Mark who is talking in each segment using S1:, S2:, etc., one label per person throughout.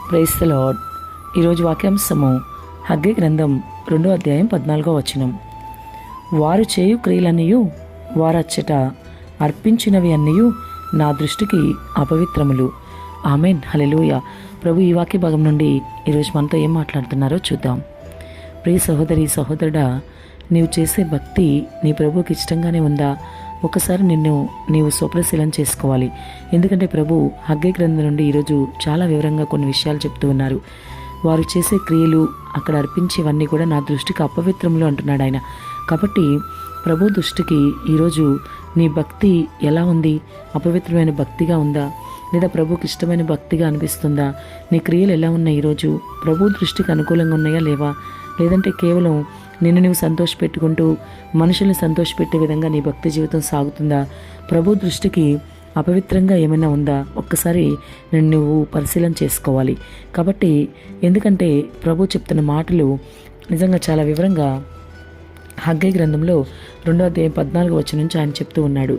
S1: Praise the lord. ఈరోజు వాక్యాంశము Haggai గ్రంథం 2వ అధ్యాయం 14వ వచనం. వారు చేయు క్రియలన్నయు వారచ్చట అర్పించినవి అన్నయు నా దృష్టికి అపవిత్రములు. ఆమెన్. హల్లెలూయా. ప్రభు ఈ వాక్య భాగం నుండి ఈరోజు మనతో ఏం మాట్లాడుతున్నారో చూద్దాం. ప్రియ సహోదరి సహోదరుడా, నీవు చేసే భక్తి నీ ప్రభువుకి ఇష్టంగానే ఉందా? ఒకసారి నీవు స్వపరిశీలన చేసుకోవాలి. ఎందుకంటే ప్రభు హగ్గై గ్రంథం నుండి ఈరోజు చాలా వివరంగా కొన్ని విషయాలు చెప్తూ ఉన్నారు. వారు చేసే క్రియలు, అక్కడ అర్పించేవన్నీ కూడా నా దృష్టికి అపవిత్రములు అంటున్నాడు ఆయన. కాబట్టి ప్రభు దృష్టికి ఈరోజు నీ భక్తి ఎలా ఉంది? అపవిత్రమైన భక్తిగా ఉందా, లేదా ప్రభుకి ఇష్టమైన భక్తిగా అనిపిస్తుందా? నీ క్రియలు ఎలా ఉన్నాయి? ఈరోజు ప్రభు దృష్టికి అనుకూలంగా ఉన్నాయా లేవా? లేదంటే కేవలం నిన్ను నువ్వు సంతోషపెట్టుకుంటూ మనుషుల్ని సంతోషపెట్టే విధంగా నీ భక్తి జీవితం సాగుతుందా? ప్రభు దృష్టికి అపవిత్రంగా ఏమైనా ఉందా? ఒక్కసారి నువ్వు పరిశీలన చేసుకోవాలి. కాబట్టి ఎందుకంటే ప్రభు చెప్తున్న మాటలు నిజంగా చాలా వివరంగా హగ్గై గ్రంథంలో 2వ అధ్యాయం 14వ వచనం నుంచి ఆయన చెప్తూ ఉన్నాడు.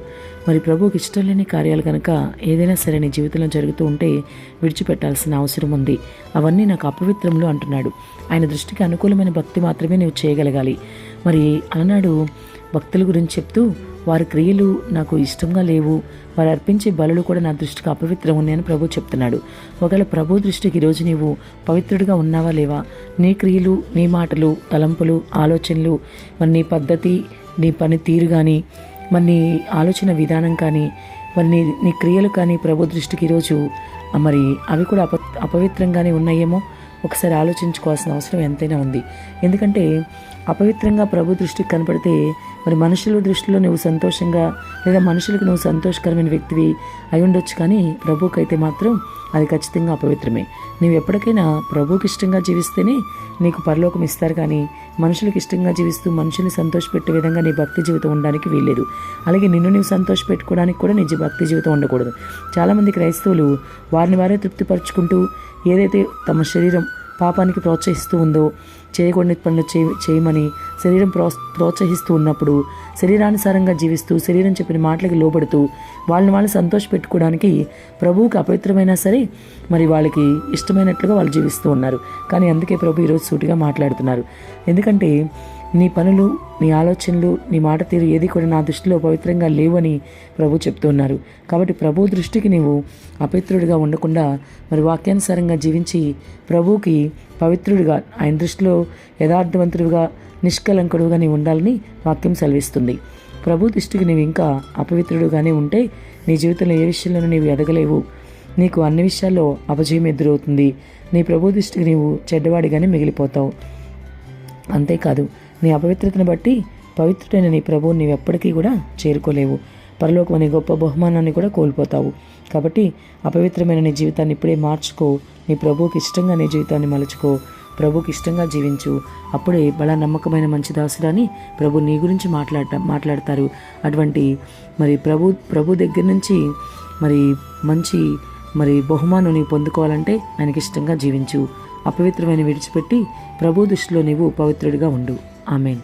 S1: మరి ప్రభువుకి ఇష్టం లేని కార్యాలు కనుక ఏదైనా సరే నీ జీవితంలో జరుగుతూ ఉంటే విడిచిపెట్టాల్సిన అవసరం ఉంది. అవన్నీ నాకు అపవిత్రములు అంటున్నాడు. ఆయన దృష్టికి అనుకూలమైన భక్తి మాత్రమే నువ్వు చేయగలగాలి. మరి అన్నాడు భక్తుల గురించి చెప్తూ, వారి క్రియలు నాకు ఇష్టంగా లేవు, వారు అర్పించే బలులు కూడా నా దృష్టికి అపవిత్రం ఉన్నాయని ప్రభు చెప్తున్నాడు. ఒకవేళ ప్రభు దృష్టికి ఈరోజు నీవు పవిత్రుడిగా ఉన్నావా లేవా? నీ క్రియలు, నీ మాటలు, తలంపులు, ఆలోచనలు, మరి నీ పద్ధతి, నీ పని తీరు కానీ, మరి నీ ఆలోచన విధానం కానీ, మరి నీ క్రియలు కానీ ప్రభు దృష్టికి ఈరోజు మరి అవి కూడా అపవిత్రంగానే ఉన్నాయేమో ఒకసారి ఆలోచించుకోవాల్సిన అవసరం ఎంతైనా ఉంది. ఎందుకంటే అపవిత్రంగా ప్రభు దృష్టికి కనపడితే మరి మనుషుల దృష్టిలో నువ్వు సంతోషంగా, లేదా మనుషులకు నువ్వు సంతోషకరమైన వ్యక్తివి అయి ఉండొచ్చు, కానీ ప్రభుకైతే మాత్రం అది ఖచ్చితంగా అపవిత్రమే. నువ్వు ఎప్పటికైనా ప్రభుకి ఇష్టంగా జీవిస్తేనే నీకు పరలోకం ఇస్తారు, కానీ మనుషులకు ఇష్టంగా జీవిస్తూ మనుషుల్ని సంతోషపెట్టే విధంగా నీ భక్తి జీవితం ఉండడానికి వీల్లేదు. అలాగే నిన్ను నీవు సంతోషపెట్టుకోవడానికి కూడా నీ భక్తి జీవితం ఉండకూడదు. చాలామంది క్రైస్తవులు వారిని వారే తృప్తిపరుచుకుంటూ ఏదైతే తమ శరీరం పాపానికి ప్రోత్సహిస్తూ ఉందో, చేయకూడని పనులు చేయమని శరీరం ప్రోత్సహిస్తూ ఉన్నప్పుడు శరీరానుసారంగా జీవిస్తూ శరీరం చెప్పిన మాటలకి లోబడుతూ వాళ్ళు సంతోష పెట్టుకోవడానికి ప్రభువుకి అపవిత్రమైనా సరే మరి వాళ్ళకి ఇష్టమైనట్లుగా వాళ్ళు జీవిస్తూ ఉన్నారు. కానీ అందుకే ప్రభు ఈరోజు సూటిగా మాట్లాడుతున్నారు. ఎందుకంటే నీ పనులు, నీ ఆలోచనలు, నీ మాట తీరు ఏది కూడా నా దృష్టిలో పవిత్రంగా లేవని ప్రభు చెప్తున్నారు. కాబట్టి ప్రభు దృష్టికి నీవు అపవిత్రుడిగా ఉండకుండా మరి వాక్యానుసారంగా జీవించి ప్రభువుకి పవిత్రుడిగా, ఆయన దృష్టిలో యథార్థవంతుడిగా, నిష్కలంకుడుగా నీవు ఉండాలని వాక్యం సెలవిస్తుంది. ప్రభు దృష్టికి నీవు ఇంకా అపవిత్రుడుగానే ఉంటే నీ జీవితంలో ఏ విషయంలోనూ నీవు ఎదగలేవు. నీకు అన్ని విషయాల్లో అపజయం ఎదురవుతుంది. నీ ప్రభు దృష్టికి నీవు చెడ్డవాడిగానే మిగిలిపోతావు. అంతేకాదు, నీ అపవిత్రతను బట్టి పవిత్రుడైన నీ ప్రభువు నీవెప్పటికీ కూడా చేరుకోలేవు. పరలోకం అనే గొప్ప బహుమానాన్ని కూడా కోల్పోతావు. కాబట్టి అపవిత్రమైన నీ జీవితాన్ని ఇప్పుడే మార్చుకో. నీ ప్రభువుకి ఇష్టంగా నీ జీవితాన్ని మలుచుకో. ప్రభువుకి ఇష్టంగా జీవించు. అప్పుడే బలా నమ్మకమైన మంచి దాసురాని ప్రభు నీ గురించి మాట్లాడతారు. అటువంటి మరి ప్రభు దగ్గర నుంచి మరి మంచి బహుమానం నీవు పొందుకోవాలంటే ఆయనకి ఇష్టంగా జీవించు. అపవిత్రమైన విడిచిపెట్టి ప్రభు దృష్టిలో నీవు పవిత్రుడిగా ఉండు. ఆమేన్.